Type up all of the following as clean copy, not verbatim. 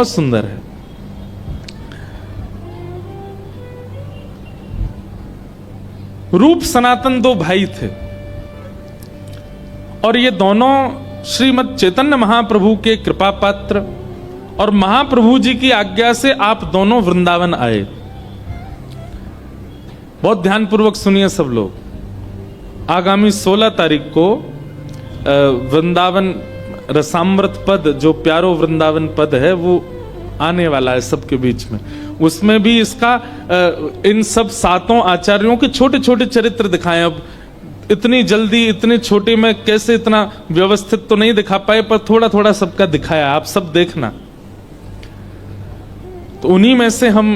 बहुत सुंदर है। रूप सनातन दो भाई थे और ये दोनों श्रीमद् चैतन्य महाप्रभु के कृपा पात्र और महाप्रभु जी की आज्ञा से आप दोनों वृंदावन आए। बहुत ध्यानपूर्वक सुनिए सब लोग। आगामी 16 तारीख को वृंदावन रसामृत पद, जो प्यारो वृंदावन पद है, वो आने वाला है सबके बीच में। उसमें भी इसका इन सब सातों आचार्यों के छोटे छोटे चरित्र दिखाएं। अब इतनी जल्दी इतने छोटे में कैसे इतना व्यवस्थित तो नहीं दिखा पाए, पर थोड़ा थोड़ा सबका दिखाया, आप सब देखना। तो उन्हीं में से हम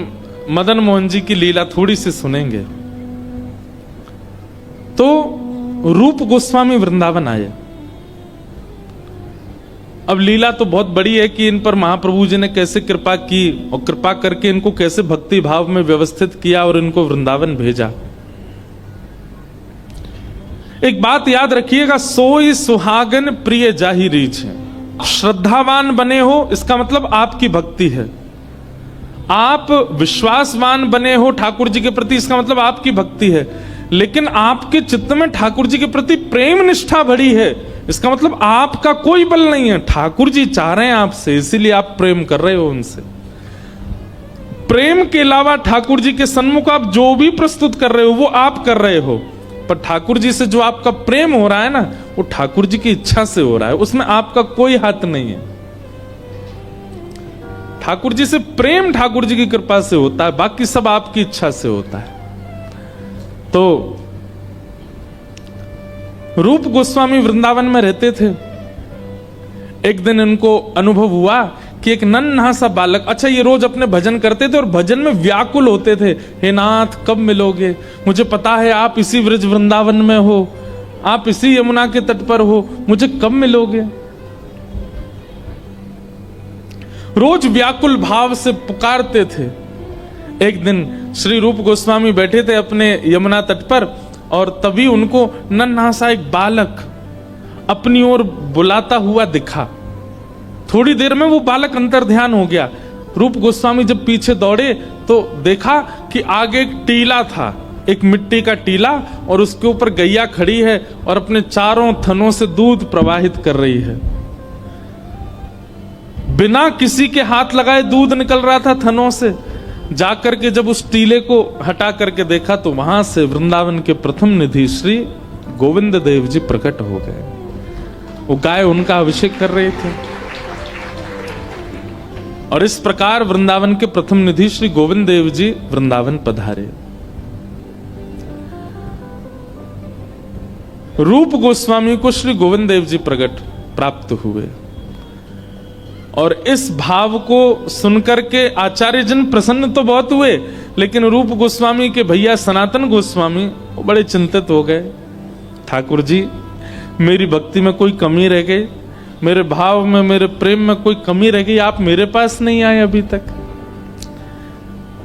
मदन मोहन जी की लीला थोड़ी सी सुनेंगे। तो रूप गोस्वामी वृंदावन आए। अब लीला तो बहुत बड़ी है कि इन पर महाप्रभु जी ने कैसे कृपा की और कृपा करके इनको कैसे भक्ति भाव में व्यवस्थित किया और इनको वृंदावन भेजा। एक बात याद रखिएगा, सोई सुहागन प्रिय जाहि रीछ। श्रद्धावान बने हो इसका मतलब आपकी भक्ति है। आप विश्वासवान बने हो ठाकुर जी के प्रति, इसका मतलब आपकी भक्ति है। लेकिन आपके चित्त में ठाकुर जी के प्रति प्रेम निष्ठा भरी है, इसका मतलब आपका कोई बल नहीं है। ठाकुर जी चाह रहे हैं आपसे, इसीलिए आप प्रेम कर रहे हो उनसे। प्रेम के अलावा ठाकुर जी के सन्मुख आप जो भी प्रस्तुत कर रहे हो वो आप कर रहे हो, पर ठाकुर जी से जो आपका प्रेम हो रहा है ना, वो ठाकुर जी की इच्छा से हो रहा है, उसमें आपका कोई हाथ नहीं है। ठाकुर जी से प्रेम ठाकुर जी की कृपा से होता है, बाकी सब आपकी इच्छा से होता है। तो रूप गोस्वामी वृंदावन में रहते थे। एक दिन इनको अनुभव हुआ कि एक नन्हा सा बालक, अच्छा ये रोज अपने भजन करते थे और भजन में व्याकुल होते थे, हे नाथ कब मिलोगे, मुझे पता है आप इसी ब्रज वृंदावन में हो, आप इसी यमुना के तट पर हो, मुझे कब मिलोगे। रोज व्याकुल भाव से पुकारते थे। एक दिन श्री रूप गोस्वामी बैठे थे अपने यमुना तट पर और तभी उनको नन्हा सा एक बालक अपनी ओर बुलाता हुआ दिखा। थोड़ी देर में वो बालक अंतर्ध्यान हो गया। रूप गोस्वामी जब पीछे दौड़े तो देखा कि आगे एक टीला था, एक मिट्टी का टीला, और उसके ऊपर गैया खड़ी है और अपने चारों थनों से दूध प्रवाहित कर रही है। बिना किसी के हाथ लगाए दूध निकल रहा था थनों से। जाकर के जब उस टीले को हटा करके देखा तो वहां से वृंदावन के प्रथम निधि श्री गोविंद देव जी प्रकट हो गए। वो गाय उनका अभिषेक कर रहे थे और इस प्रकार वृंदावन के प्रथम निधि श्री गोविंद देव जी वृंदावन पधारे। रूप गोस्वामी को श्री गोविंद देव जी प्रकट प्राप्त हुए और इस भाव को सुनकर के आचार्य जन प्रसन्न तो बहुत हुए, लेकिन रूप गोस्वामी के भैया सनातन गोस्वामी बड़े चिंतित हो गए। ठाकुर जी, मेरी भक्ति में कोई कमी रह गई, मेरे भाव में, मेरे प्रेम में कोई कमी रह गई, आप मेरे पास नहीं आए अभी तक।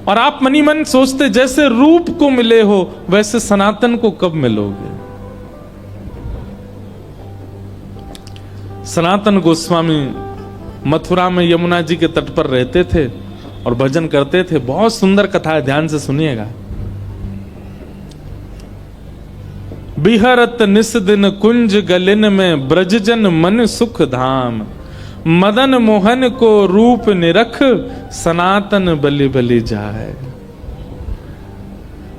और आप मनी मन सोचते जैसे रूप को मिले हो वैसे सनातन को कब मिलोगे। सनातन गोस्वामी मथुरा में यमुना जी के तट पर रहते थे और भजन करते थे। बहुत सुंदर कथा है, ध्यान से सुनिएगा। बिहरत निस दिन कुंज गलिन में ब्रजजन मन सुख धाम, मदन मोहन को रूप निरख सनातन बलि बलि जाए।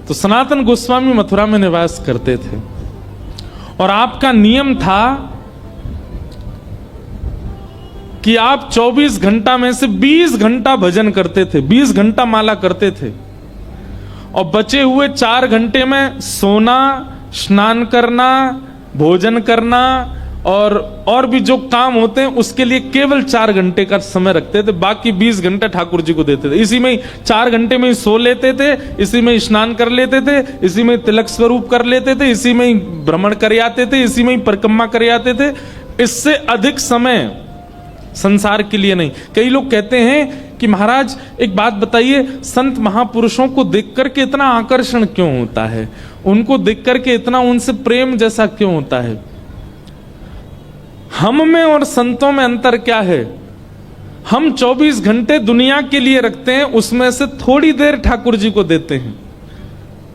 तो सनातन गोस्वामी मथुरा में निवास करते थे और आपका नियम था कि आप 24 घंटा में से 20 घंटा भजन करते थे, 20 घंटा माला करते थे और बचे हुए 4 घंटे में सोना, स्नान करना, भोजन करना और भी जो काम होते हैं उसके लिए केवल 4 घंटे का समय रखते थे। बाकी 20 घंटे ठाकुर जी को देते थे। इसी में 4 घंटे में ही सो लेते थे, इसी में स्नान कर लेते थे, इसी में तिलक स्वरूप कर लेते थे, इसी में ही भ्रमण कर आते थे, इसी में ही परिक्रमा कर आते थे। इससे अधिक समय संसार के लिए नहीं। कई लोग कहते हैं कि महाराज एक बात बताइए, संत महापुरुषों को देख करके इतना आकर्षण क्यों होता है, उनको देख करके इतना उनसे प्रेम जैसा क्यों होता है। हम में और संतों में अंतर क्या है? हम 24 घंटे दुनिया के लिए रखते हैं, उसमें से थोड़ी देर ठाकुर जी को देते हैं।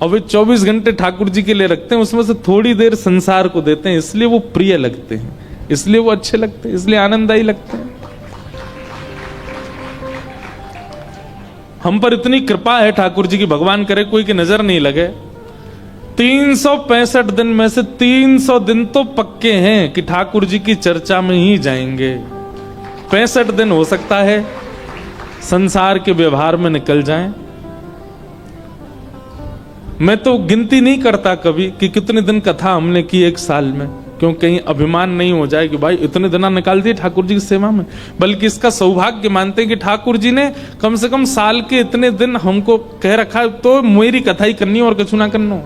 और वे 24 घंटे ठाकुर जी के लिए रखते हैं, उसमें से थोड़ी देर संसार को देते हैं। इसलिए वो प्रिय लगते हैं, इसलिए वो अच्छे लगते हैं, इसलिए आनंददायी लगते हैं। हम पर इतनी कृपा है ठाकुर जी की, भगवान करे कोई की नजर नहीं लगे। 365 दिन में से 300 दिन तो पक्के हैं कि ठाकुर जी की चर्चा में ही जाएंगे। 65 दिन हो सकता है संसार के व्यवहार में निकल जाएं। मैं तो गिनती नहीं करता कभी कि कितने दिन कथा हमने की एक साल में, क्यों कहीं अभिमान नहीं हो जाए कि भाई इतने दिन निकाल दिए ठाकुर जी की सेवा में। बल्कि इसका सौभाग्य मानते हैं कि ठाकुर जी ने कम से कम साल के इतने दिन हमको कह रखा है, तो मेरी कथा ही करनी और कछु ना करना।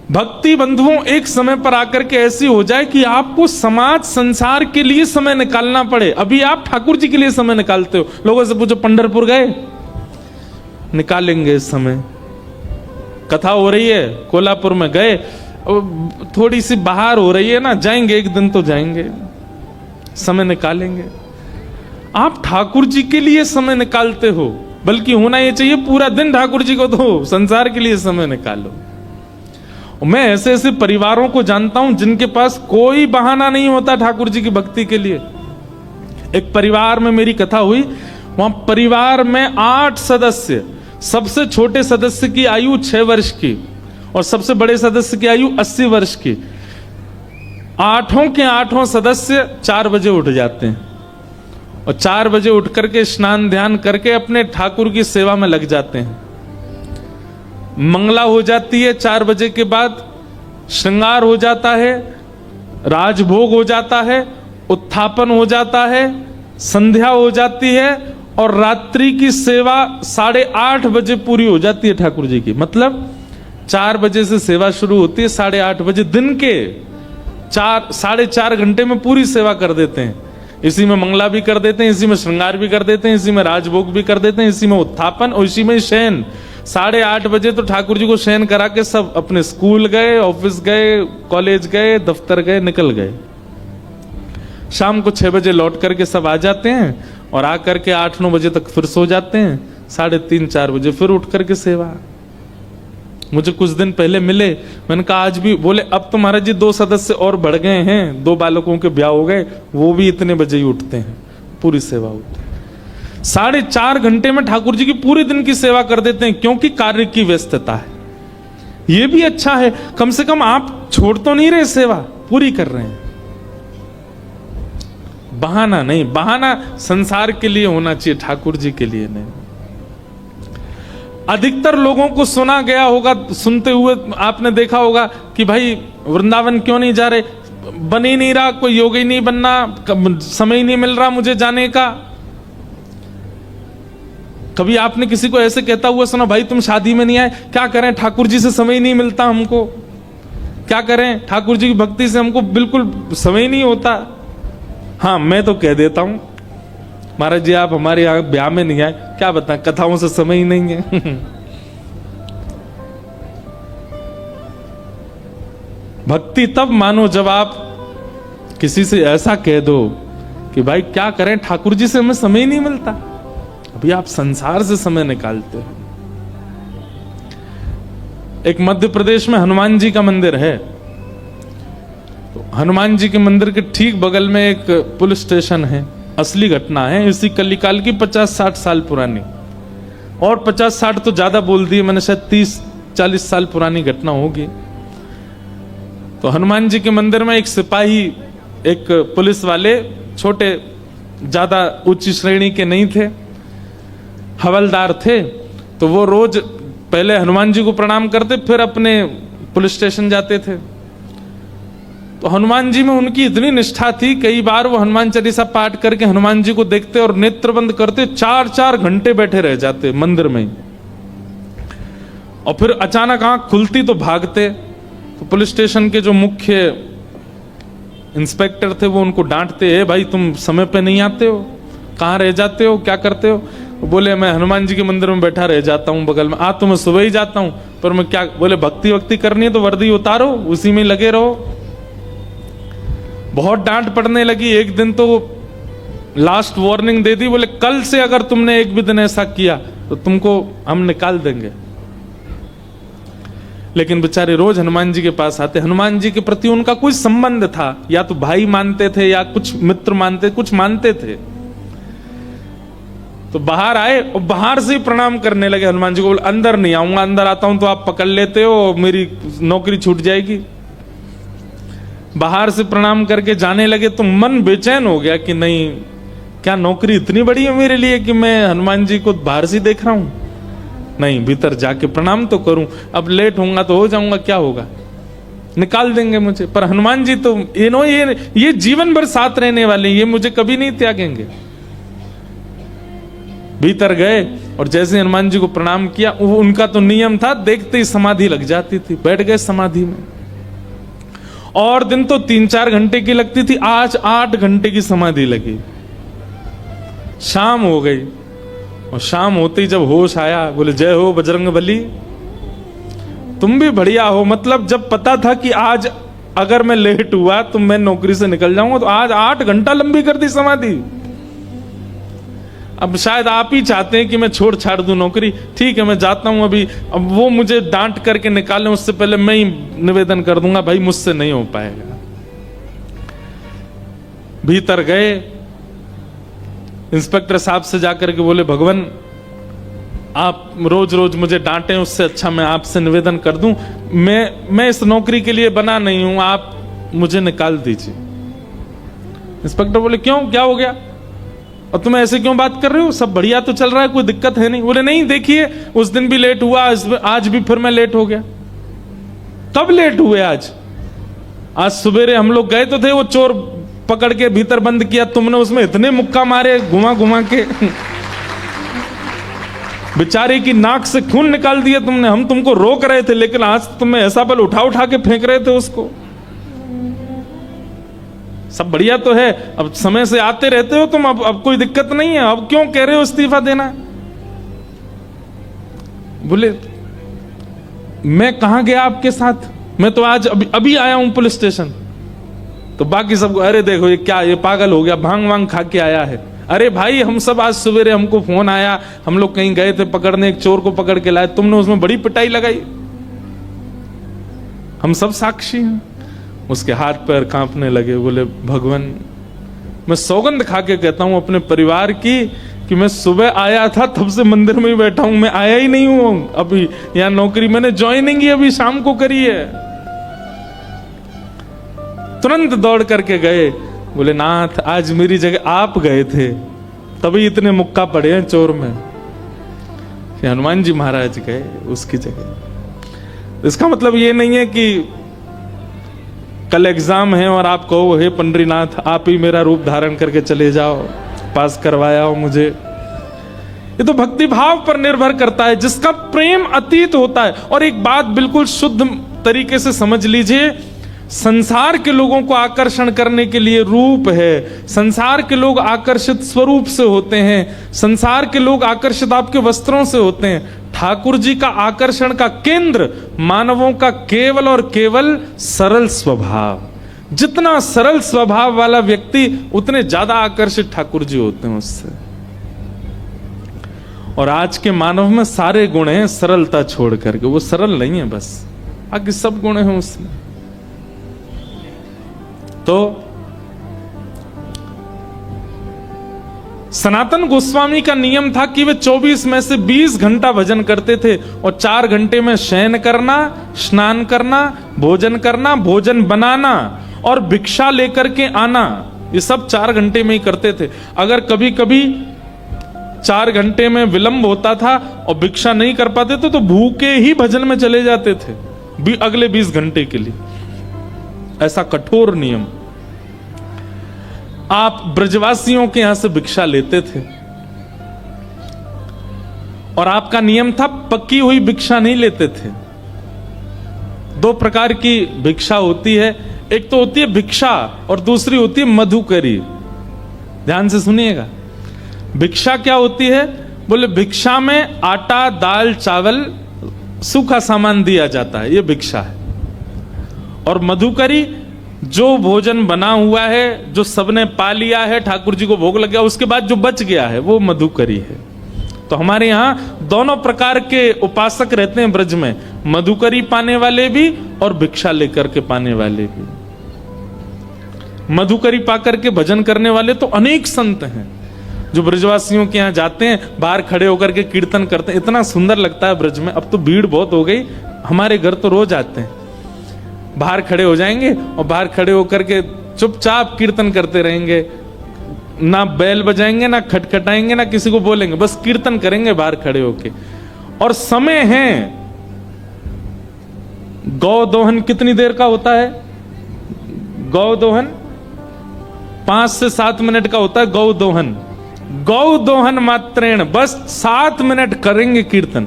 भक्ति बंधुओं, एक समय पर आकर के ऐसी हो जाए कि आपको समाज संसार के लिए समय निकालना पड़े। अभी आप ठाकुर जी के लिए समय निकालते हो। लोगों से पूछो पंढरपुर गए, निकालेंगे इस समय। कथा हो रही है कोल्हापुर में गए, थोड़ी सी बाहर हो रही है ना, जाएंगे एक दिन तो जाएंगे, समय निकालेंगे। आप ठाकुर जी के लिए समय निकालते हो, बल्कि होना यह चाहिए पूरा दिन ठाकुर जी को दो, संसार के लिए समय निकालो। मैं ऐसे ऐसे परिवारों को जानता हूं जिनके पास कोई बहाना नहीं होता ठाकुर जी की भक्ति के लिए। एक परिवार में मेरी कथा हुई, वहां परिवार में 8 सदस्य, सबसे छोटे सदस्य की आयु 6 वर्ष की और सबसे बड़े सदस्य की आयु 80 वर्ष की। 8 के 8 सदस्य 4 बजे उठ जाते हैं और 4 बजे उठ करके स्नान ध्यान करके अपने ठाकुर की सेवा में लग जाते हैं। मंगला हो जाती है, 4 बजे के बाद श्रृंगार हो जाता है, राजभोग हो जाता है, उत्थापन हो जाता है, संध्या हो जाती है और रात्रि की सेवा 8:30 बजे पूरी हो जाती है ठाकुर जी की। मतलब 4 बजे से सेवा शुरू होती है, 8:30 बजे दिन के 4-4.5 घंटे में पूरी सेवा कर देते हैं। इसी में मंगला भी कर देते हैं, इसी में श्रृंगार भी कर देते हैं, इसी में राजभोग भी कर देते हैं, इसी में उत्थापन और इसी में शयन। 8:30 बजे तो ठाकुर जी को शयन करा के सब अपने स्कूल गए, ऑफिस गए, कॉलेज गए, दफ्तर गए, निकल गए। शाम को 6 बजे लौट करके सब आ जाते हैं और आकर के 8-9 बजे तक फिर सो जाते हैं। 3:30-4 बजे फिर उठ करके सेवा। मुझे कुछ दिन पहले मिले, मैंने कहा आज भी, बोले अब तो महाराज जी 2 सदस्य और बढ़ गए हैं, 2 बालकों के ब्याह हो गए, वो भी इतने बजे ही उठते हैं, पूरी सेवा होती है। 4.5 घंटे में ठाकुर जी की पूरे दिन की सेवा कर देते हैं, क्योंकि कार्य की व्यस्तता है। ये भी अच्छा है, कम से कम आप छोड़ तो नहीं रहे, सेवा पूरी कर रहे हैं। बहाना नहीं, बहाना संसार के लिए होना चाहिए, ठाकुर जी के लिए नहीं। अधिकतर लोगों को सुना गया होगा, सुनते हुए आपने देखा होगा कि भाई वृंदावन क्यों नहीं जा रहे, बन ही नहीं रहा, कोई योगी नहीं बनना, समय ही नहीं मिल रहा मुझे जाने का। कभी आपने किसी को ऐसे कहता हुआ सुना, भाई तुम शादी में नहीं आए, क्या करें ठाकुर जी से समय नहीं मिलता हमको, क्या करें ठाकुर जी की भक्ति से हमको बिल्कुल समय नहीं होता। हाँ, मैं तो कह देता हूं महाराज जी आप हमारे यहाँ ब्याह में नहीं आए, क्या बताएं, कथाओं से समय ही नहीं है। भक्ति तब मानो जब आप किसी से ऐसा कह दो कि भाई क्या करें ठाकुर जी से हमें समय ही नहीं मिलता। अभी आप संसार से समय निकालते हो। एक मध्य प्रदेश में हनुमान जी का मंदिर है, तो हनुमान जी के मंदिर के ठीक बगल में एक पुलिस स्टेशन है। असली घटना है, इसी कलिकाल की 50-60 साल पुरानी, और 50-60 तो ज्यादा बोल दिए मैंने, शायद 30-40 साल पुरानी घटना होगी। तो हनुमान जी के मंदिर में एक सिपाही, एक पुलिस वाले, छोटे, ज्यादा उच्च श्रेणी के नहीं थे, हवलदार थे। तो वो रोज पहले हनुमान जी को प्रणाम करते, फिर अपने पुलिस स्टेशन जाते थे। तो हनुमान जी में उनकी इतनी निष्ठा थी, कई बार वो हनुमान चालीसा पाठ करके हनुमान जी को देखते और नेत्र बंद करते 4-4 घंटे बैठे रह जाते मंदिर में ही। और फिर अचानक आंख खुलती तो भागते। तो पुलिस स्टेशन के जो मुख्य इंस्पेक्टर थे वो उनको डांटते, है भाई तुम समय पे नहीं आते हो, कहाँ रह जाते हो, क्या करते हो। बोले मैं हनुमान जी के मंदिर में बैठा रह जाता हूँ बगल में, तो मैं सुबह ही जाता हूँ, पर मैं क्या, बोले भक्ति वक्ति करनी है तो वर्दी उतारो, उसी में लगे रहो। बहुत डांट पड़ने लगी। एक दिन तो लास्ट वार्निंग दे दी, बोले कल से अगर तुमने एक भी दिन ऐसा किया तो तुमको हम निकाल देंगे। लेकिन बेचारे रोज हनुमान जी के पास आते। हनुमान जी के प्रति उनका कोई संबंध था, या तो भाई मानते थे या कुछ मित्र मानते, कुछ मानते थे। तो बाहर आए और बाहर से ही प्रणाम करने लगे हनुमान जी को। बोले अंदर नहीं आऊंगा, अंदर आता हूं तो आप पकड़ लेते हो, मेरी नौकरी छूट जाएगी। बाहर से प्रणाम करके जाने लगे तो मन बेचैन हो गया कि नहीं, क्या नौकरी इतनी बड़ी है मेरे लिए कि मैं हनुमान जी को बाहर से देख रहा हूं? नहीं, भीतर जाके प्रणाम तो करूं। अब लेट होऊंगा तो हो जाऊंगा, क्या होगा, निकाल देंगे मुझे। पर हनुमान जी तो ये जीवन भर साथ रहने वाले, ये मुझे कभी नहीं त्यागेंगे। भीतर गए और जैसे हनुमान जी को प्रणाम किया, उनका तो नियम था, देखते ही समाधि लग जाती थी। बैठ गए समाधि में। और दिन तो 3-4 घंटे की लगती थी, आज 8 घंटे की समाधि लगी। शाम हो गई और शाम होते ही जब होश आया, बोले जय हो बजरंगबली, तुम भी बढ़िया हो। मतलब जब पता था कि आज अगर मैं लेट हुआ तो मैं नौकरी से निकल जाऊंगा, तो आज 8 घंटा लंबी कर दी समाधि। अब शायद आप ही चाहते हैं कि मैं छोड़ छाड़ दूं नौकरी, ठीक है मैं जाता हूं अभी। अब वो मुझे डांट करके निकालें उससे पहले मैं ही निवेदन कर दूंगा, भाई मुझसे नहीं हो पाएगा। भीतर गए, इंस्पेक्टर साहब से जाकर के बोले भगवान आप रोज रोज मुझे डांटें, उससे अच्छा मैं आपसे निवेदन कर दूं, मैं इस नौकरी के लिए बना नहीं हूं, आप मुझे निकाल दीजिए। इंस्पेक्टर बोले क्यों, क्या हो गया, और तुम ऐसे क्यों बात कर रहे हो, सब बढ़िया तो चल रहा है, कोई दिक्कत है नहीं। बोले नहीं, देखिए उस दिन भी लेट हुआ, आज भी फिर मैं लेट हो गया। कब लेट हुए? आज सवेरे हम लोग गए तो थे, वो चोर पकड़ के भीतर बंद किया, तुमने उसमें इतने मुक्का मारे घुमा घुमा के बेचारे की नाक से खून निकाल दिया तुमने। हम तुमको रोक रहे थे, लेकिन आज तुम्हें ऐसा बल उठा उठा के फेंक रहे थे उसको। सब बढ़िया तो है, अब समय से आते रहते हो तुम, अब कोई दिक्कत नहीं है, अब क्यों कह रहे हो इस्तीफा देना? बोले मैं कहां गया आपके साथ, मैं तो आज अभी आया हूं पुलिस स्टेशन। तो बाकी सबको अरे देखो ये क्या, ये पागल हो गया, भांग वांग खा के आया है। अरे भाई हम सब आज सवेरे हमको फोन आया, हम लोग कहीं गए थे पकड़ने, एक चोर को पकड़ के लाए, तुमने उसमें बड़ी पिटाई लगाई, हम सब साक्षी हैं। उसके हाथ पैर कांपने लगे। बोले भगवान मैं सौगंध खा के कहता हूं अपने परिवार की कि मैं सुबह आया था तब से मंदिर में ही बैठा हूं, मैं आया ही नहीं हूं अभी यहां नौकरी, मैंने ज्वाइनिंग ही अभी शाम को करी है। तुरंत दौड़ करके गए। बोले नाथ आज मेरी जगह आप गए थे, तभी इतने मुक्का पड़े हैं चोर में। हनुमान जी महाराज गए उसकी जगह। इसका मतलब ये नहीं है कि कल एग्जाम है और आप कहो हे पंडरीनाथ आप ही मेरा रूप धारण करके चले जाओ, पास करवाया हो मुझे। ये तो भक्ति भाव पर निर्भर करता है, जिसका प्रेम अतीत होता है। और एक बात बिल्कुल शुद्ध तरीके से समझ लीजिए, संसार के लोगों को आकर्षण करने के लिए रूप है, संसार के लोग आकर्षित स्वरूप से होते हैं, संसार के लोग आकर्षित आपके वस्त्रों से होते हैं। ठाकुर जी का आकर्षण का केंद्र मानवों का केवल और केवल सरल स्वभाव। जितना सरल स्वभाव वाला व्यक्ति उतने ज्यादा आकर्षित ठाकुर जी होते हैं उससे। और आज के मानव में सारे गुण हैं सरलता छोड़ करके, वो सरल नहीं है बस, बाकी सब गुण हैं उसमें। तो सनातन गोस्वामी का नियम था कि वे 24 में से 20 घंटा भजन करते थे और 4 घंटे में शयन करना, स्नान करना, भोजन बनाना और भिक्षा लेकर के आना, ये सब 4 घंटे में ही करते थे। अगर कभी कभी 4 घंटे में विलंब होता था और भिक्षा नहीं कर पाते थे तो भूखे ही भजन में चले जाते थे अगले 20 घंटे के लिए। ऐसा कठोर नियम। आप ब्रजवासियों के यहां से भिक्षा लेते थे और आपका नियम था पकी हुई भिक्षा नहीं लेते थे। 2 प्रकार की भिक्षा होती है, एक तो होती है भिक्षा और दूसरी होती है मधुकरी। ध्यान से सुनिएगा, भिक्षा क्या होती है? बोले भिक्षा में आटा, दाल, चावल, सूखा सामान दिया जाता है, यह भिक्षा है। और मधुकरी जो भोजन बना हुआ है, जो सबने पा लिया है, ठाकुर जी को भोग लग गया, उसके बाद जो बच गया है वो मधुकरी है। तो हमारे यहाँ दोनों प्रकार के उपासक रहते हैं ब्रज में, मधुकरी पाने वाले भी और भिक्षा लेकर के पाने वाले भी। मधुकरी पाकर के भजन करने वाले तो अनेक संत हैं जो ब्रजवासियों के यहाँ जाते हैं, बाहर खड़े होकर के कीर्तन करते हैं। इतना सुंदर लगता है ब्रज में। अब तो भीड़ बहुत हो गई, हमारे घर तो रोज आते हैं, बाहर खड़े हो जाएंगे और बाहर खड़े होकर के चुपचाप कीर्तन करते रहेंगे, ना बैल बजाएंगे, ना खटखटाएंगे, ना किसी को बोलेंगे, बस कीर्तन करेंगे बाहर खड़े होके। और समय है, गौ दोहन कितनी देर का होता है? गौ दोहन 5 से 7 मिनट का होता है। गौ दोहन, गौ दोहन मात्रेण, बस 7 मिनट करेंगे कीर्तन।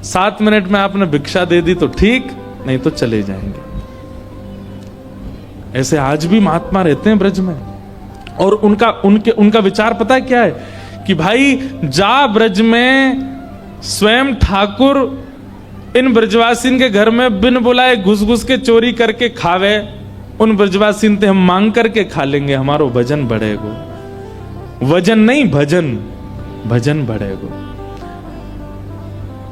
7 मिनट में आपने भिक्षा दे दी तो ठीक, नहीं तो चले जाएंगे। ऐसे आज भी महात्मा रहते हैं ब्रज में। और उनका विचार पता है क्या है? कि भाई जा ब्रज में स्वयं ठाकुर इन ब्रजवासीन के घर में बिन बुलाए घुस घुस के चोरी करके खावे, उन ब्रजवासीन ते हम मांग करके खा लेंगे, हमारो भजन बढ़ेगो। वजन नहीं, भजन, भजन बढ़ेगो।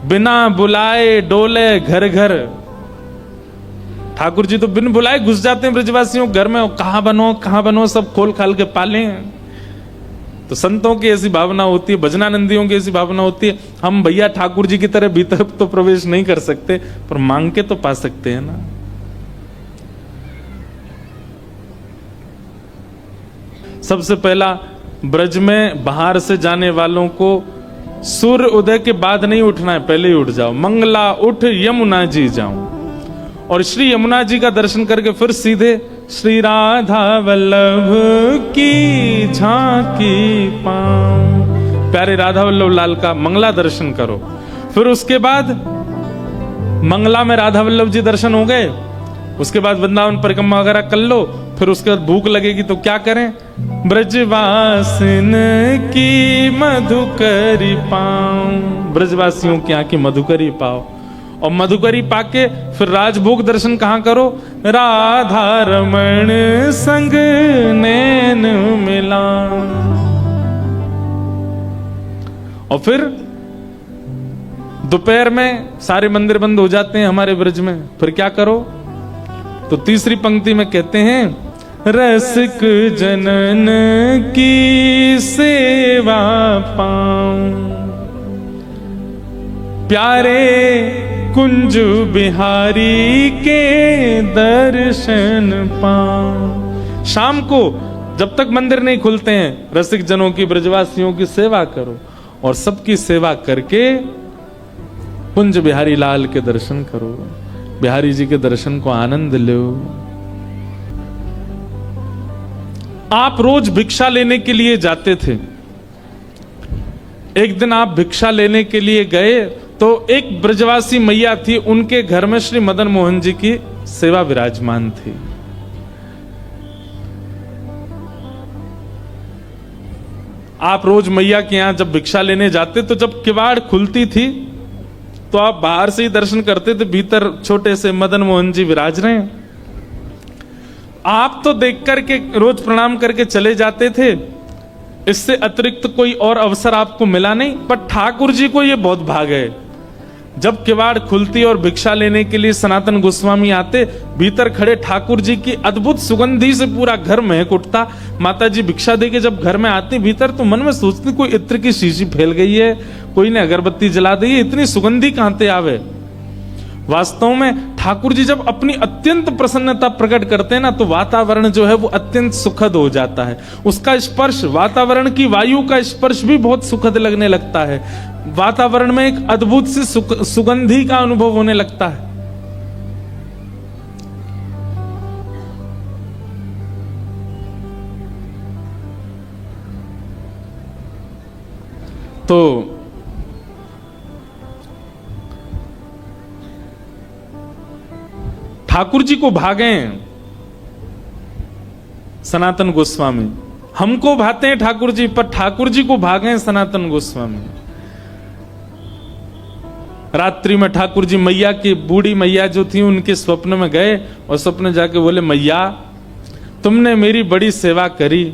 बिना बुलाए डोले घर घर। ठाकुर जी तो बिन बुलाए घुस जाते हैं ब्रजवासियों घर में, कहां बनो सब खोल खाल के पाले। तो संतों की ऐसी भावना होती है, भजनानंदियों की ऐसी भावना होती है, हम भैया ठाकुर जी की तरह भीतर तो प्रवेश नहीं कर सकते, पर मांग के तो पा सकते हैं ना। सबसे पहला, ब्रज में बाहर से जाने वालों को सूर्य उदय के बाद नहीं उठना है, पहले ही उठ जाओ। मंगला उठ यमुना जी जाऊं, और श्री यमुना जी का दर्शन करके फिर सीधे श्री राधा वल्लभ की झांकी पाऊं, प्यारे राधा वल्लभ लाल का मंगला दर्शन करो। फिर उसके बाद मंगला में राधा वल्लभ जी दर्शन हो गए, उसके बाद वृंदावन परिक्रमा वगैरह कर लो। फिर उसके बाद भूख लगेगी तो क्या करें? ब्रजवासिन की मधुकरी पाऊं, ब्रजवासियों की यहाँ की मधुकरी पाओ। और मधुकरी पाके फिर राजभोग दर्शन कहां करो? राधा रमण संग नैन मिला। और फिर दोपहर में सारे मंदिर बंद हो जाते हैं हमारे ब्रज में, फिर क्या करो? तो तीसरी पंक्ति में कहते हैं, रसिक जनन की सेवा पाऊं, प्यारे कुंज बिहारी के दर्शन पाऊं। शाम को जब तक मंदिर नहीं खुलते हैं, रसिक जनों की, ब्रजवासियों की सेवा करो, और सबकी सेवा करके कुंज बिहारी लाल के दर्शन करो, बिहारी जी के दर्शन को आनंद लो। आप रोज भिक्षा लेने के लिए जाते थे। एक दिन आप भिक्षा लेने के लिए गए तो एक ब्रजवासी मैया थी, उनके घर में श्री मदन मोहन जी की सेवा विराजमान थी। आप रोज मैया के यहां जब भिक्षा लेने जाते तो जब किवाड़ खुलती थी तो आप बाहर से ही दर्शन करते थे, भीतर छोटे से मदन मोहन जी विराज रहे हैं। आप तो देख करके रोज प्रणाम करके चले जाते थे, इससे अतिरिक्त कोई और अवसर आपको मिला नहीं। पर ठाकुर जी को ये बहुत भाग है, जब किवाड़ खुलती और भिक्षा लेने के लिए सनातन गोस्वामी आते, भीतर खड़े ठाकुर जी की अद्भुत सुगंधी से पूरा घर महक उठता। माता जी भिक्षा देके जब घर में आती भीतर, तो मन में सोचती कोई इत्र की शीशी फैल गई है, कोई ने अगरबत्ती जला दी है, इतनी सुगंधी कहां से आवे। वास्तव में ठाकुर जी जब अपनी अत्यंत प्रसन्नता प्रकट करते हैं ना, तो वातावरण जो है वो अत्यंत सुखद हो जाता है। उसका स्पर्श, वातावरण की वायु का स्पर्श भी बहुत सुखद लगने लगता है। वातावरण में एक अद्भुत सी सुगंधी का अनुभव होने लगता है। तो ठाकुर जी को भागे सनातन गोस्वामी, हमको भाते हैं ठाकुर जी, पर ठाकुर जी को भागे सनातन गोस्वामी। रात्रि में ठाकुर जी मैया की, बूढ़ी मैया जो थी, उनके स्वप्न में गए और स्वप्न जाके बोले, मैया तुमने मेरी बड़ी सेवा करी,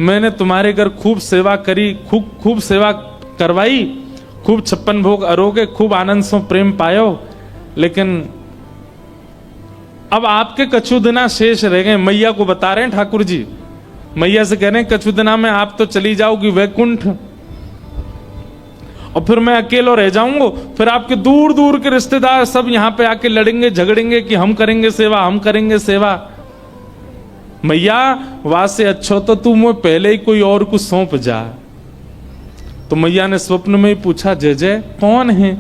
मैंने तुम्हारे घर खूब सेवा करी, खूब सेवा करवाई, खूब 56 भोग अरोगे, खूब आनंद सो प्रेम पायो, लेकिन अब आपके कछु दिना शेष रह गए। मैया को बता रहे हैं ठाकुर जी, मैया से कह रहे हैं कछु दिना में आप तो चली जाओगी वैकुंठ, और फिर मैं अकेला रह जाऊंगा, फिर आपके दूर दूर के रिश्तेदार सब यहां पे आके लड़ेंगे झगड़ेंगे कि हम करेंगे सेवा, हम करेंगे सेवा। मैया वहां से अच्छा तो तू मुझे पहले ही कोई और को सौंप जा। तो मैया ने स्वप्न में ही पूछा, जय जय कौन है,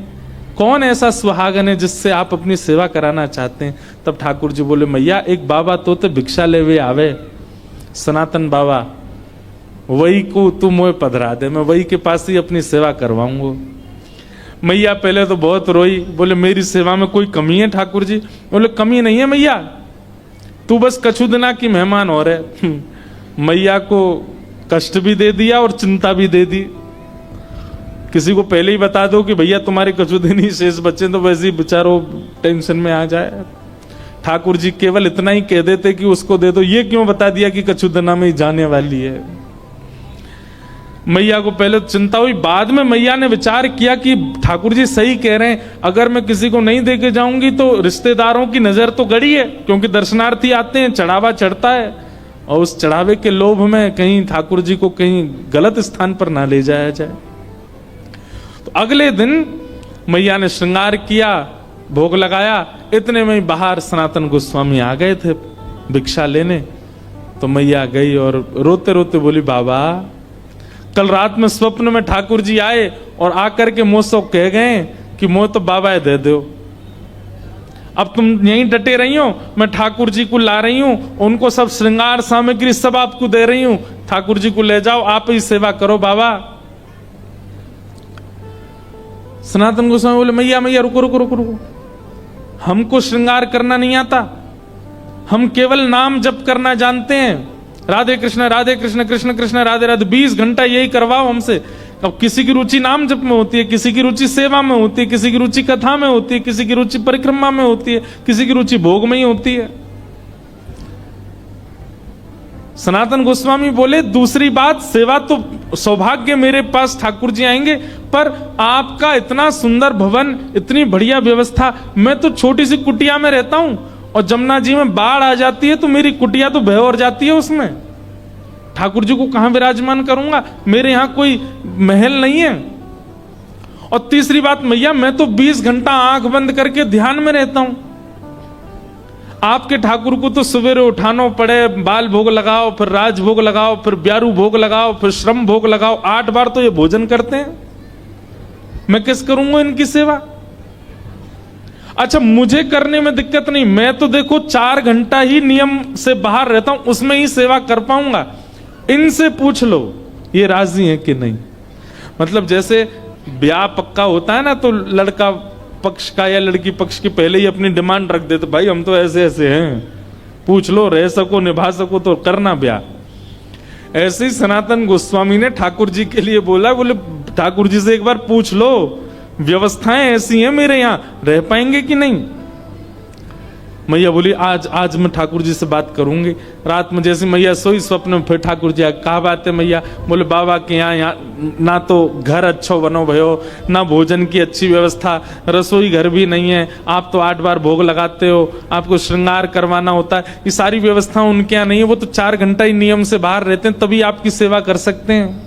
कौन ऐसा सुहागन है जिससे आप अपनी सेवा कराना चाहते हैं? तब ठाकुर जी बोले, मैया एक बाबा तो भिक्षा लेवे आवे, सनातन बाबा, वही को तू मुझे पधरा दे, मैं वही के पास ही अपनी सेवा करवाऊंगा। मैया पहले तो बहुत रोई, बोले मेरी सेवा में कोई कमी है ठाकुर जी? बोले कमी नहीं है मैया, तू बस कछु दिना की मेहमान हो रहे। मैया को कष्ट भी दे दिया और चिंता भी दे दी। किसी को पहले ही बता दो कि भैया तुम्हारे कछु दिन ही शेष बच्चे, तो वैसे ही बेचारो टेंशन में आ जाए। ठाकुर जी केवल इतना ही कह देते कि उसको दे दो, ये क्यों बता दिया कि कछु दिना में ही जाने वाली है। मैया को पहले तो चिंता हुई, बाद में मैया ने विचार किया कि ठाकुर जी सही कह रहे हैं, अगर मैं किसी को नहीं दे के जाऊंगी तो रिश्तेदारों की नजर तो गड़ी है, क्योंकि दर्शनार्थी आते हैं, चढ़ावा चढ़ता है, और उस चढ़ावे के लोभ में कहीं ठाकुर जी को कहीं गलत स्थान पर ना ले जाया जाए। तो अगले दिन मैया ने श्रृंगार किया, भोग लगाया, इतने में ही बाहर सनातन गोस्वामी आ गए थे भिक्षा लेने। तो मैया गई और रोते रोते बोली, बाबा कल रात में स्वप्न में ठाकुर जी आए और आकर के मुझसे कह गए कि मुझे तो बाबा दे दो, अब तुम यहीं डटे रही हो, मैं ठाकुर जी को ला रही हूं, उनको सब श्रृंगार सामग्री सब आपको दे रही हूं, ठाकुर जी को ले जाओ, आप ही सेवा करो बाबा। सनातन गोस्वामी बोले, मैया मैया रुको रुको रुको रुको, हमको श्रृंगार करना नहीं आता, हम केवल नाम जप करना जानते हैं, राधे कृष्ण कृष्ण कृष्ण राधे राधे, 20 घंटा यही करवाओ हमसे। अब किसी की रुचि नाम जप में होती है, किसी की रुचि सेवा में होती है, किसी की रुचि कथा में होती है, किसी की रुचि परिक्रमा में होती है, किसी की रुचि भोग में ही होती है। सनातन गोस्वामी बोले, दूसरी बात, सेवा तो सौभाग्य मेरे पास ठाकुर जी आएंगे, पर आपका इतना सुंदर भवन, इतनी बढ़िया व्यवस्था, मैं तो छोटी सी कुटिया में रहता हूं, और जमुना जी में बाढ़ आ जाती है तो मेरी कुटिया तो भय और जाती है, उसमें ठाकुर जी को कहां विराजमान करूंगा, मेरे यहां कोई महल नहीं है। और तीसरी बात मैया, मैं तो 20 घंटा आंख बंद करके ध्यान में रहता हूं, आपके ठाकुर को तो सवेरे उठाना पड़े, बाल भोग लगाओ, फिर राज भोग लगाओ, फिर ब्यारू भोग लगाओ, फिर श्रम भोग लगाओ, 8 बार तो ये भोजन करते हैं, मैं किस करूंगा इनकी सेवा? अच्छा मुझे करने में दिक्कत नहीं, मैं तो देखो 4 घंटा ही नियम से बाहर रहता हूं, उसमें ही सेवा कर पाऊंगा, इनसे पूछ लो ये राजी है कि नहीं। मतलब जैसे ब्याह पक्का होता है ना, तो लड़का पक्ष का या लड़की पक्ष की पहले ही अपनी डिमांड रख देते, भाई हम तो ऐसे ऐसे हैं, पूछ लो, रह सको निभा सको तो करना ब्याह। ऐसे ही सनातन गोस्वामी ने ठाकुर जी के लिए बोला, बोले ठाकुर जी से एक बार पूछ लो, व्यवस्थाएं ऐसी हैं मेरे यहां, रह पाएंगे कि नहीं। मैया बोली, आज मैं ठाकुर जी से बात करूंगी। रात में जैसे मैया सोई, स्वप्न में फिर ठाकुर जी कहा बात है मैया? बोले बाबा के यहाँ ना तो घर अच्छो बनो भयो, ना भोजन की अच्छी व्यवस्था, रसोई घर भी नहीं है, आप तो 8 बार भोग लगाते हो, आपको श्रृंगार करवाना होता है, ये सारी व्यवस्था उनके यहाँ नहीं है, वो तो 4 घंटा ही नियम से बाहर रहते हैं, तभी आपकी सेवा कर सकते हैं।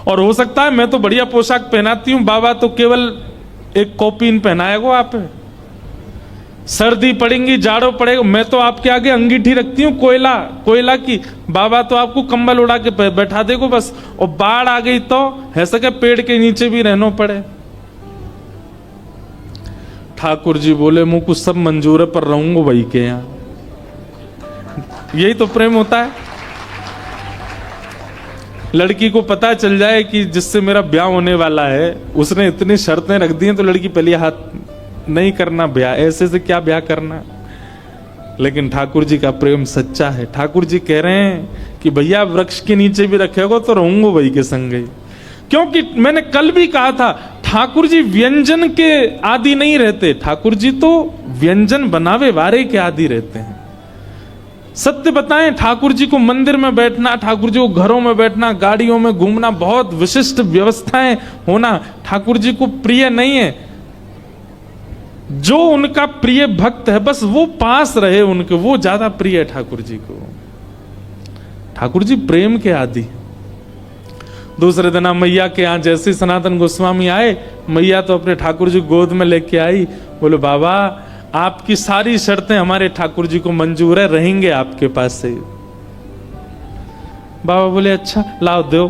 और हो सकता है मैं तो बढ़िया पोशाक पहनाती हूं, बाबा तो केवल एक कॉपीन पहनाएगा, आप सर्दी पड़ेंगी, जाड़ो पड़ेगा, मैं तो आपके आगे अंगीठी रखती हूँ कोयला की, बाबा तो आपको कंबल उड़ा के बैठा देगो बस, और बाढ़ आ गई तो है सके पेड़ के नीचे भी रहना पड़े। ठाकुर जी बोले, मुझको सब मंजूर है, पर रहूंगा वही के यहाँ। यही तो प्रेम होता है। लड़की को पता चल जाए कि जिससे मेरा ब्याह होने वाला है उसने इतनी शर्तें रख दी हैं, तो लड़की पहले हाथ नहीं करना ब्याह, ऐसे से क्या ब्याह करना। लेकिन ठाकुर जी का प्रेम सच्चा है। ठाकुर जी कह रहे हैं कि भैया वृक्ष के नीचे भी रखेगा तो रहूंगा वही के संग ही, क्योंकि मैंने कल भी कहा था, ठाकुर जी व्यंजन के आदि नहीं रहते, ठाकुर जी तो व्यंजन बनावे वारे के आदि रहते हैं। सत्य बताएं, ठाकुर जी को मंदिर में बैठना, ठाकुर जी को घरों में बैठना, गाड़ियों में घूमना, बहुत विशिष्ट व्यवस्थाएं होना ठाकुर जी को प्रिय नहीं है। जो उनका प्रिय भक्त है बस वो पास रहे उनके, वो ज्यादा प्रिय है ठाकुर जी को। ठाकुर जी प्रेम के आदि। दूसरे दिन मैया के यहां जैसे सनातन गोस्वामी आए, मैया तो अपने ठाकुर जी गोद में लेके आई, बोले बाबा आपकी सारी शर्तें हमारे ठाकुर जी को मंजूर है, रहेंगे आपके पास से। बाबा बोले अच्छा लाओ दो।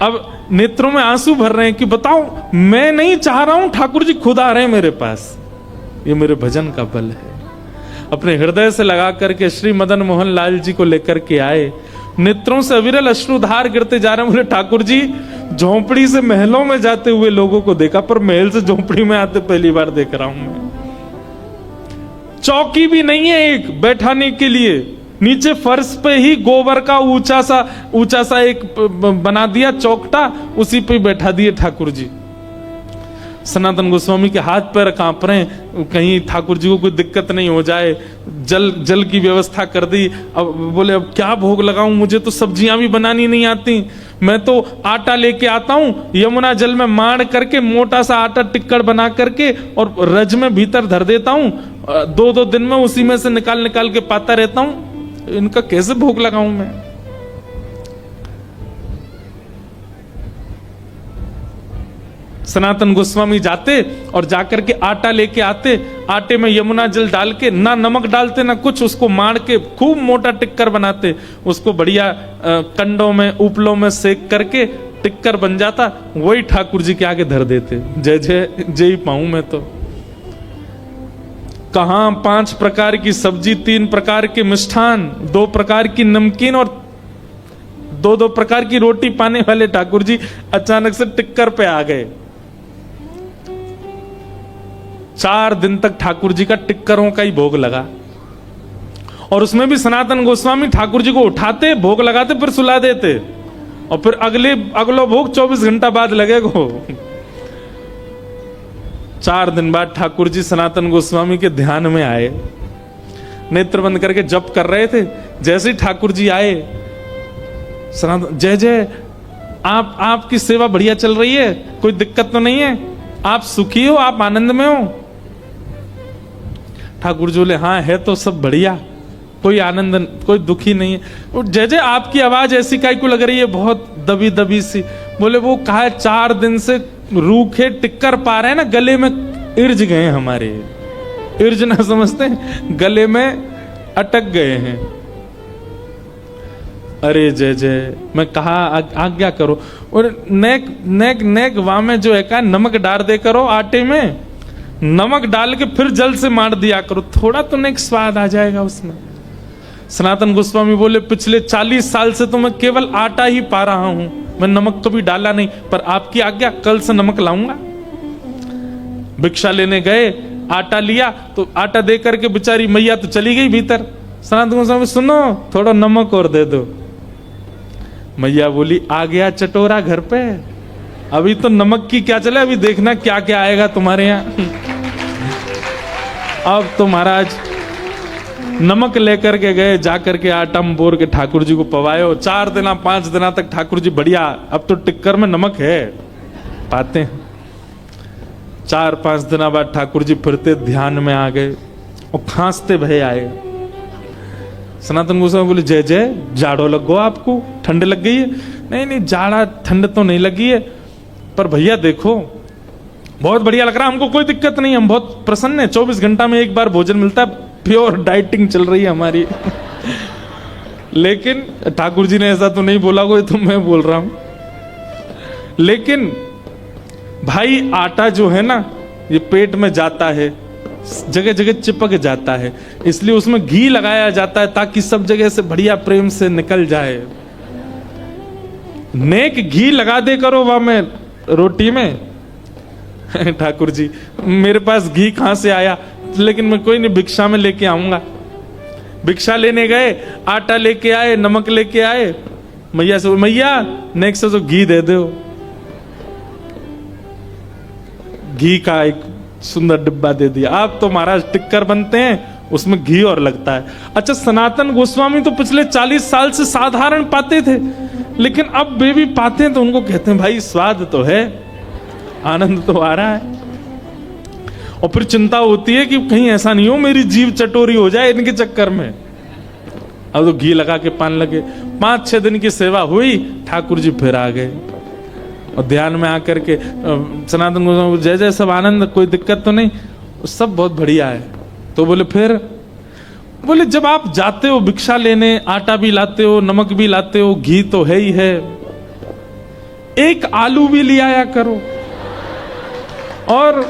अब नेत्रों में आंसू भर रहे हैं कि बताओ मैं नहीं चाह रहा हूं, ठाकुर जी खुद आ रहे हैं मेरे पास। ये मेरे भजन का बल है। अपने हृदय से लगा करके श्री मदन मोहन लाल जी को लेकर के आए, नेत्रों से अविरल अश्रुधार गिरते जा रहे हैं। बोले ठाकुर जी झोंपड़ी से महलों में जाते हुए लोगों को देखा, पर महल से झोंपड़ी में आते पहली बार देख रहा हूं मैं। चौकी भी नहीं है एक बैठाने के लिए, नीचे फर्श पे ही गोबर का ऊंचा सा एक बना दिया चौकटा, उसी पे बैठा दिए ठाकुर जी। सनातन गोस्वामी के हाथ पैर कांप रहे हैं, कहीं ठाकुर जी को कोई दिक्कत नहीं हो जाए। जल की व्यवस्था कर दी। अब बोले अब क्या भोग लगाऊं, मुझे तो सब्जियां भी बनानी नहीं आती, मैं तो आटा लेके आता हूं, यमुना जल में माड़ करके मोटा सा आटा टिक्कड़ बना करके और रज में भीतर धर देता हूं, 2-2 दिन में उसी में से निकाल के पाता रहता हूं, इनका कैसे भोग लगाऊं मैं। सनातन गोस्वामी जाते और जाकर के आटा लेके आते, आटे में यमुना जल डाल के, ना नमक डालते ना कुछ, उसको मार के खूब मोटा टिक्कर बनाते, उसको बढ़िया कंडों में उपलों में सेक करके टिक्कर बन जाता, वही ठाकुर जी के आगे धर देते। जय जय जय पाऊं मैं तो। कहां 5 प्रकार की सब्जी, 3 प्रकार के मिष्ठान, 2 प्रकार की नमकीन और 2-2 प्रकार की रोटी पाने वाले ठाकुर जी अचानक से टिक्कर पे आ गए। 4 दिन तक ठाकुर जी का टिक्करों का ही भोग लगा, और उसमें भी सनातन गोस्वामी ठाकुर जी को उठाते, भोग लगाते, फिर सुला देते, और फिर अगलो भोग 24 घंटा बाद लगेगा। 4 दिन बाद ठाकुर जी सनातन गोस्वामी के ध्यान में आए, नेत्र बंद करके जप कर रहे थे। जैसे ही ठाकुर जी आए, सनातन जय जय, आपकी सेवा बढ़िया चल रही है, कोई दिक्कत तो नहीं है, आप सुखी हो, आप आनंद में हो। ठाकुर जी बोले हाँ है तो सब बढ़िया, कोई आनंद, कोई दुखी नहीं है। जय जय आपकी आवाज ऐसी काहे को लग रही है, बहुत दबी दबी सी। बोले वो कहा है 4 दिन से रूखे टिक्कर पा रहे हैं ना, गले में इर्ज गए हैं हमारे, इर्ज ना समझते, गले में अटक गए हैं। अरे जय जय, मैं कहा आज्ञा करो, और नेक वाह में जो है का नमक डाल दे करो आटे में, नमक डाल के फिर जल से मार दिया करो, थोड़ा तो नेक स्वाद आ जाएगा उसमें। सनातन गोस्वामी बोले पिछले 40 साल से तो मैं केवल आटा ही पा रहा हूं, मैं नमक कभी डाला नहीं, पर आपकी आज्ञा कल से नमक लाऊंगा। भिक्षा लेने गए, आटा लिया तो आटा दे करके बेचारी मैया तो चली गई भीतर। सनातन गोस्वामी सुनो थोड़ा नमक और दे दो। मैया बोली आ गया चटोरा घर पे, अभी तो नमक की क्या चले, अभी देखना क्या क्या आएगा तुम्हारे यहाँ। अब तो महाराज नमक लेकर के गए, जाकर के आटा बोर के ठाकुर जी को पवायो। 4 दिन 5 दिन तक ठाकुर जी बढ़िया, अब तो टिक्कर में नमक है पाते हैं। 4-5 दिन बाद ठाकुर जी फिरते ध्यान में आ गए और खांसते भय आए। सनातन गोस्वामी बोले जय जय, जाड़ो लग गो आपको, ठंड लग गई है? नहीं जाड़ा ठंड तो नहीं लगी है, पर भैया देखो बहुत बढ़िया लग रहा है, हमको कोई दिक्कत नहीं, हम बहुत प्रसन्न है, 24 घंटा में एक बार भोजन मिलता है, प्योर डाइटिंग चल रही है हमारी। लेकिन ठाकुर जी ने ऐसा तो नहीं बोला, कोई तो मैं बोल रहा हूं। लेकिन भाई आटा जो है ना, ये पेट में जाता है, जगह जगह चिपक जाता है, इसलिए उसमें घी लगाया जाता है ताकि सब जगह से बढ़िया प्रेम से निकल जाए। नेक घी लगा दे करो वहां में रोटी में। ठाकुर जी मेरे पास घी कहां से आया, लेकिन मैं कोई नहीं, भिक्षा में लेके आऊंगा। भिक्षा लेने गए, आटा लेके आए, नमक लेके आए, मैया से मैया नेक्स्ट से तो घी दे दो। घी का एक सुंदर डिब्बा दे दिया। आप तो महाराज टिक्कर बनते हैं, उसमें घी और लगता है। अच्छा, सनातन गोस्वामी तो पिछले 40 साल से साधारण पाते थे, लेकिन अब वे भी पाते हैं तो उनको कहते हैं भाई स्वाद तो है, आनंद तो आ रहा है। और फिर चिंता होती है कि कहीं ऐसा नहीं हो मेरी जीभ चटोरी हो जाए इनके चक्कर में। अब तो घी लगा के पान लगे। 5-6 दिन की सेवा हुई, ठाकुर जी फिर आ गए और ध्यान में आकर के सनातन गोस्वामी जय जय, सब आनंद, कोई दिक्कत तो नहीं, सब बहुत बढ़िया है। तो बोले फिर, बोले जब आप जाते हो भिक्षा लेने, आटा भी लाते हो, नमक भी लाते हो, घी तो है ही है, एक आलू भी ले आया करो। और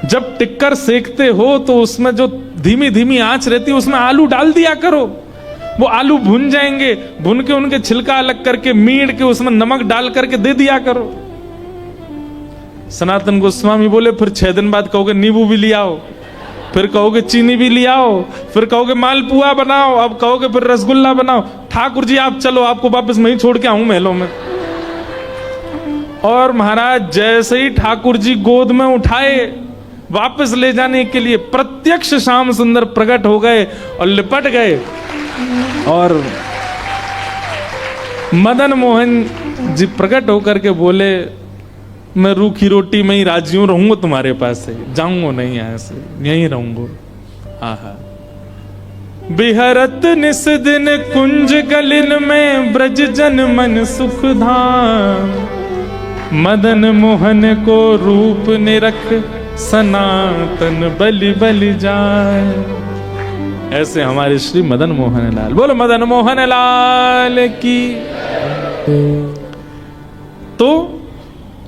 जब टिक्कर सेकते हो तो उसमें जो धीमी धीमी आंच रहती है उसमें आलू डाल दिया करो, वो आलू भुन जाएंगे, भुन के उनके छिलका अलग करके मीड़ के उसमें नमक डाल करके दे दिया करो। सनातन गोस्वामी बोले फिर 6 दिन बाद कहोगे नींबू भी ले आओ, फिर कहोगे चीनी भी ले आओ, फिर कहोगे मालपुआ बनाओ, अब कहोगे फिर रसगुल्ला बनाओ। ठाकुर जी आप चलो, आपको वापस मैं ही छोड़ के आऊं महलों में। और महाराज जैसे ही ठाकुर जी गोद में उठाए वापस ले जाने के लिए, प्रत्यक्ष श्याम सुंदर प्रकट हो गए और लिपट गए। और मदन मोहन जी प्रकट होकर के बोले मैं रूखी रोटी में ही राजी हूं, रहूंगा तुम्हारे पास से, जाऊंगा नहीं यहां से, यहीं रहूंगा। आहा, बिहरत निस दिन कुंज गलिन में, ब्रज जन मन सुख धाम, मदन मोहन को रूप निरख, सनातन बलि बलि जाए। ऐसे हमारे श्री मदन मोहन लाल, बोलो मदन मोहन लाल की। तो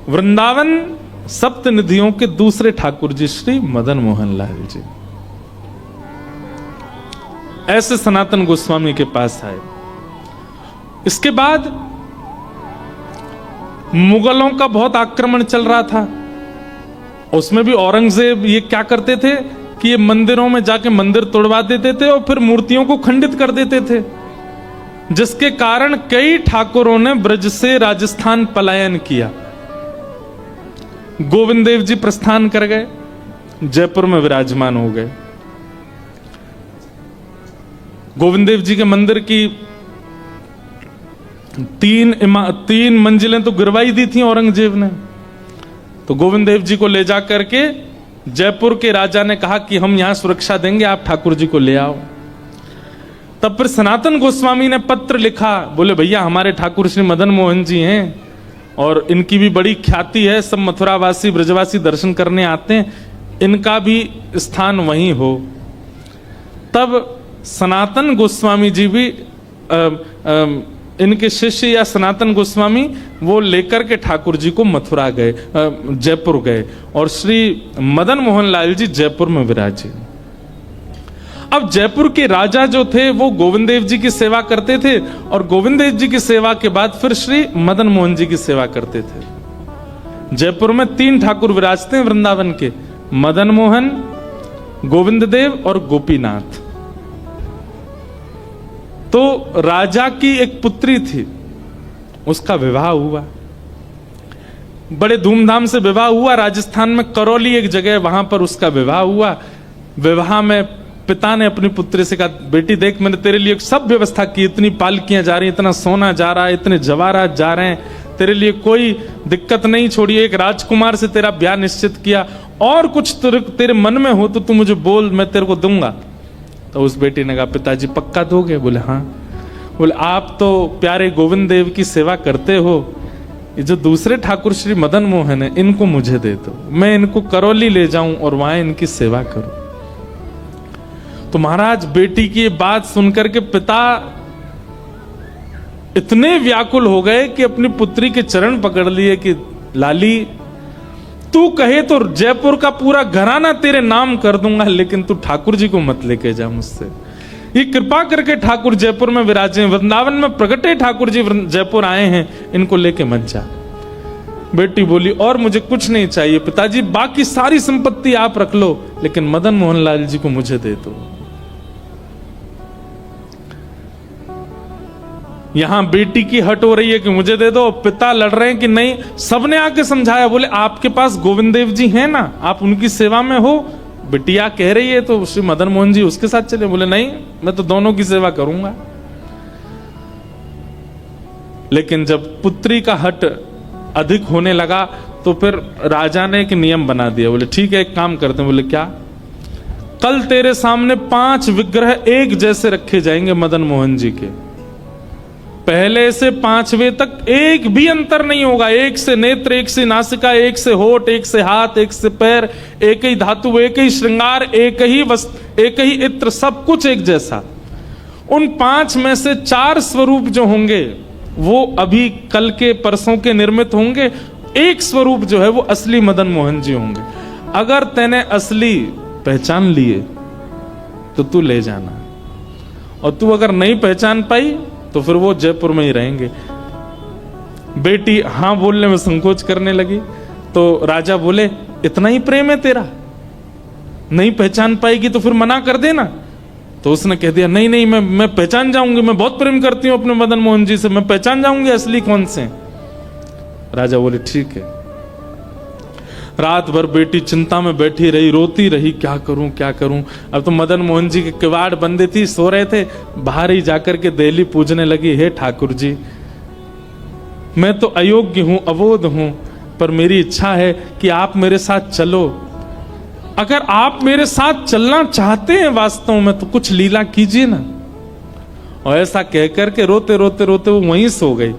वृंदावन सप्त निधियों के दूसरे ठाकुर जी श्री मदन मोहन लाल जी ऐसे सनातन गोस्वामी के पास आए। इसके बाद मुगलों का बहुत आक्रमण चल रहा था, उसमें भी औरंगजेब ये क्या करते थे कि ये मंदिरों में जाके मंदिर तोड़वा देते थे और फिर मूर्तियों को खंडित कर देते थे, जिसके कारण कई ठाकुरों ने ब्रज से राजस्थान पलायन किया। गोविंद देव जी प्रस्थान कर गए, जयपुर में विराजमान हो गए। गोविंद देव जी के मंदिर की 3 मंजिलें तो गिरवाई दी थी औरंगजेब ने। तो गोविंद देव जी को ले जा करके जयपुर के राजा ने कहा कि हम यहां सुरक्षा देंगे, आप ठाकुर जी को ले आओ। तब फिर सनातन गोस्वामी ने पत्र लिखा, बोले भैया हमारे ठाकुर श्री मदन मोहन जी हैं और इनकी भी बड़ी ख्याति है, सब मथुरावासी ब्रजवासी दर्शन करने आते हैं, इनका भी स्थान वहीं हो। तब सनातन गोस्वामी जी भी इनके शिष्य या सनातन गोस्वामी वो लेकर के ठाकुर जी को मथुरा गए, जयपुर गए और श्री मदन मोहन लाल जी जयपुर में विराजे। अब जयपुर के राजा जो थे वो गोविंद देव जी की सेवा करते थे और गोविंद देव जी की सेवा के बाद फिर श्री मदन मोहन जी की सेवा करते थे। जयपुर में 3 ठाकुर विराजते हैं वृंदावन के, मदन मोहन, गोविंद देव और गोपीनाथ। तो राजा की एक पुत्री थी, उसका विवाह हुआ, बड़े धूमधाम से विवाह हुआ। राजस्थान में करौली एक जगह, वहां पर उसका विवाह हुआ। विवाह में पिता ने अपनी पुत्री से कहा बेटी देख मैंने तेरे लिए सब व्यवस्था की, इतनी पालकियां जा रही, इतना सोना जा रहा है, इतने जवाहरात जा रहे हैं, तेरे लिए कोई दिक्कत नहीं छोड़ी। एक राजकुमार से तेरा ब्याह निश्चित किया, और कुछ तेरे मन में हो तो तू मुझे बोल, मैं तेरे को दूंगा। तो उस बेटी ने कहा पिताजी पक्का दोगे? बोले हाँ। बोले आप तो प्यारे गोविंद देव की सेवा करते हो, ये जो दूसरे ठाकुर श्री मदन मोहन है इनको मुझे दे दो, मैं इनको करौली ले जाऊं और वहां इनकी सेवा करूं। तो महाराज बेटी की ये बात सुनकर के पिता इतने व्याकुल हो गए कि अपनी पुत्री के चरण पकड़ लिए कि लाली तू कहे तो जयपुर का पूरा घराना तेरे नाम कर दूंगा, लेकिन तू ठाकुर जी को मत लेके जा मुझसे। ये कृपा करके ठाकुर जयपुर में विराजे, वृंदावन में प्रगटे ठाकुर जी जयपुर आए हैं, इनको लेके मत जा। बेटी बोली और मुझे कुछ नहीं चाहिए पिताजी, बाकी सारी संपत्ति आप रख लो, लेकिन मदन मोहन लाल जी को मुझे दे दो। यहां बेटी की हट हो रही है कि मुझे दे दो, पिता लड़ रहे हैं कि नहीं। सबने आके समझाया, बोले आपके पास गोविंद देव जी हैं ना, आप उनकी सेवा में हो, बिटिया कह रही है तो श्री मदन मोहन जी उसके साथ चले। बोले नहीं, मैं तो दोनों की सेवा करूंगा। लेकिन जब पुत्री का हट अधिक होने लगा तो फिर राजा ने एक नियम बना दिया। बोले ठीक है, एक काम करते हैं। बोले क्या? कल तेरे सामने 5 विग्रह एक जैसे रखे जाएंगे मदन मोहन जी के। पहले से 5वें तक एक भी अंतर नहीं होगा। एक से नेत्र, एक से नासिका, एक से होठ, एक से हाथ, एक से पैर, एक ही धातु, एक ही श्रृंगार, एक ही वस्त्र, एक ही इत्र, सब कुछ एक जैसा। उन 5 में से 4 स्वरूप जो होंगे वो अभी कल के परसों के निर्मित होंगे। एक स्वरूप जो है वो असली मदन मोहन जी होंगे। अगर तैने असली पहचान लिए तो तू ले जाना, और तू अगर नहीं पहचान पाई तो फिर वो जयपुर में ही रहेंगे। बेटी हां बोलने में संकोच करने लगी तो राजा बोले इतना ही प्रेम है तेरा, नहीं पहचान पाएगी तो फिर मना कर देना। तो उसने कह दिया नहीं नहीं, मैं पहचान जाऊंगी, मैं बहुत प्रेम करती हूं अपने मदन मोहन जी से, मैं पहचान जाऊंगी असली कौन से। राजा बोले ठीक है। रात भर बेटी चिंता में बैठी रही, रोती रही, क्या करूं क्या करूं। अब तो मदन मोहन जी के किवाड़ बंदे थी, सो रहे थे। बाहर ही जाकर के देहली पूजने लगी, हे ठाकुर जी मैं तो अयोग्य हूं, अबोध हूं, पर मेरी इच्छा है कि आप मेरे साथ चलो। अगर आप मेरे साथ चलना चाहते हैं वास्तव में तो कुछ लीला कीजिए ना। और ऐसा कहकर के रोते रोते रोते वो वहीं सो गई।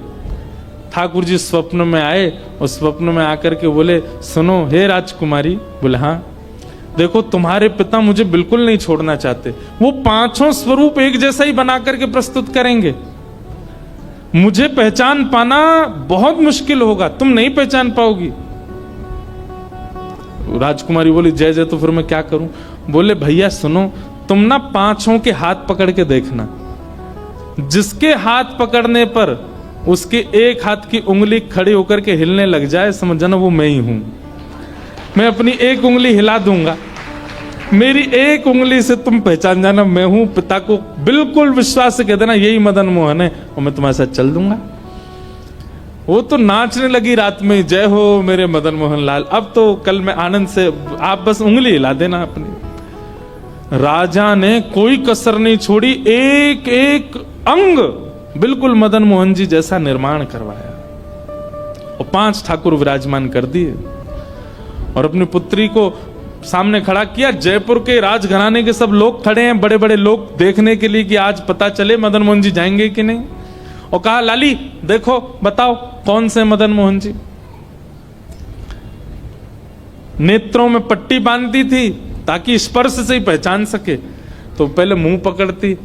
ठाकुर जी स्वप्न में आए और स्वप्न में आकर के बोले सुनो हे राजकुमारी। बोले हाँ। देखो तुम्हारे पिता मुझे बिल्कुल नहीं छोड़ना चाहते, वो 5 स्वरूप एक जैसा ही बना करके प्रस्तुत करेंगे। मुझे पहचान पाना बहुत मुश्किल होगा, तुम नहीं पहचान पाओगी। राजकुमारी बोली जय जय, तो फिर मैं क्या करूं। बोले भैया सुनो, तुम ना 5 के हाथ पकड़ के देखना, जिसके हाथ पकड़ने पर उसके एक हाथ की उंगली खड़ी होकर के हिलने लग जाए समझना वो मैं ही हूं। मैं अपनी एक उंगली हिला दूंगा, मेरी एक उंगली से तुम पहचान जाना मैं हूं। पिता को बिल्कुल विश्वास से कह देना यही मदन मोहन है और मैं तुम्हारे साथ चल दूंगा। वो तो नाचने लगी रात में, जय हो मेरे मदन मोहन लाल। अब तो कल मैं आनंद से, आप बस उंगली हिला देना अपनी। राजा ने कोई कसर नहीं छोड़ी, एक एक अंग बिल्कुल मदन मोहन जी जैसा निर्माण करवाया और 5 ठाकुर विराजमान कर दिए और अपनी पुत्री को सामने खड़ा किया। जयपुर के राजघराने के सब लोग खड़े हैं, बड़े बड़े लोग, देखने के लिए कि आज पता चले मदन मोहन जी जाएंगे कि नहीं। और कहा लाली देखो बताओ कौन से मदन मोहन जी। नेत्रों में पट्टी बांधती थी ताकि स्पर्श से ही पहचान सके। तो पहले मुंह पकड़ती,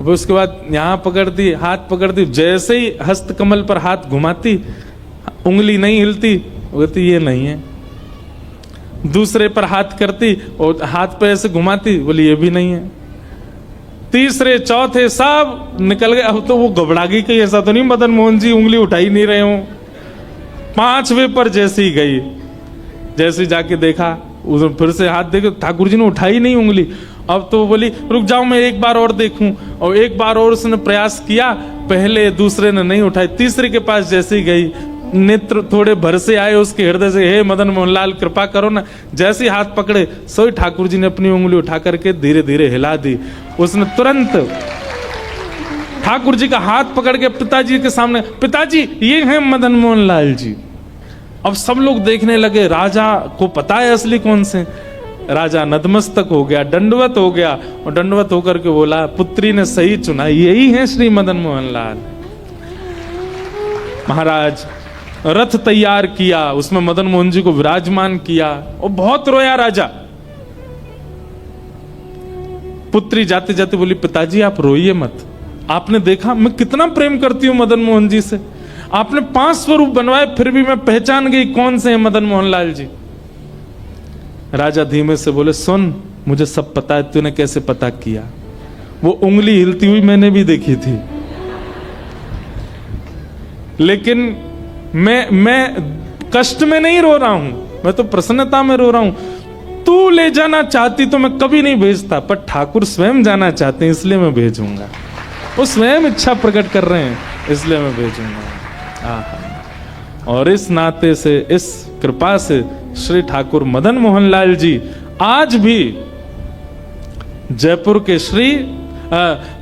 उसके बाद यहां पकड़ती, हाथ पकड़ती, जैसे ही हस्त कमल पर हाथ घुमाती उंगली नहीं हिलती, बोलती ये नहीं है। दूसरे पर हाथ करती और हाथ पे ऐसे घुमाती, बोली ये भी नहीं है। तीसरे चौथे सब निकल गए। अब तो वो घबरा गई कि ऐसा तो नहीं मदन मोहन जी उंगली उठा ही नहीं रहे हो। 5वें पर जैसे ही गई, जैसे जाके देखा, उसने फिर से हाथ देखे, ठाकुर जी ने उठाई नहीं उंगली। अब तो बोली रुक जाओ मैं एक बार और देखूं। और एक बार और उसने प्रयास किया, पहले दूसरे ने नहीं उठाई। तीसरे के पास जैसे ही गई, नेत्र थोड़े भर से आए उसके हृदय से, हे मदन मोहनलाल कृपा करो ना। जैसे हाथ पकड़े सोई ठाकुर जी ने अपनी उंगली उठा करके धीरे धीरे हिला दी। उसने तुरंत ठाकुर जी का हाथ पकड़ के पिताजी के सामने, पिताजी ये हैं मदन मोहनलाल जी। अब सब लोग देखने लगे, राजा को पता है असली कौन से। राजा नतमस्तक हो गया, दंडवत हो गया और दंडवत होकर के बोला पुत्री ने सही चुना, यही है श्री मदन मोहनलाल। महाराज रथ तैयार किया, उसमें मदन मोहन जी को विराजमान किया और बहुत रोया राजा। पुत्री जाते जाते बोली पिताजी आप रोइए मत, आपने देखा मैं कितना प्रेम करती हूं मदन मोहन जी से। आपने 5 स्वरूप बनवाए फिर भी मैं पहचान गई कौन से हैं मदन मोहनलाल जी। राजा धीमे से बोले सुन मुझे सब पता है, तूने कैसे पता किया। वो उंगली हिलती हुई मैंने भी देखी थी, लेकिन मैं कष्ट में नहीं रो रहा हूं, मैं तो प्रसन्नता में रो रहा हूं। तू ले जाना चाहती तो मैं कभी नहीं भेजता, पर ठाकुर स्वयं जाना चाहते हैं इसलिए मैं भेजूंगा। वो स्वयं इच्छा प्रकट कर रहे हैं इसलिए मैं भेजूंगा। और इस नाते से, इस कृपा से श्री ठाकुर मदन मोहनलाल जी आज भी जयपुर के श्री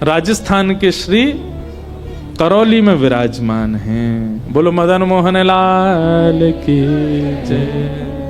राजस्थान के श्री करौली में विराजमान हैं। बोलो मदन मोहन लाल की जय।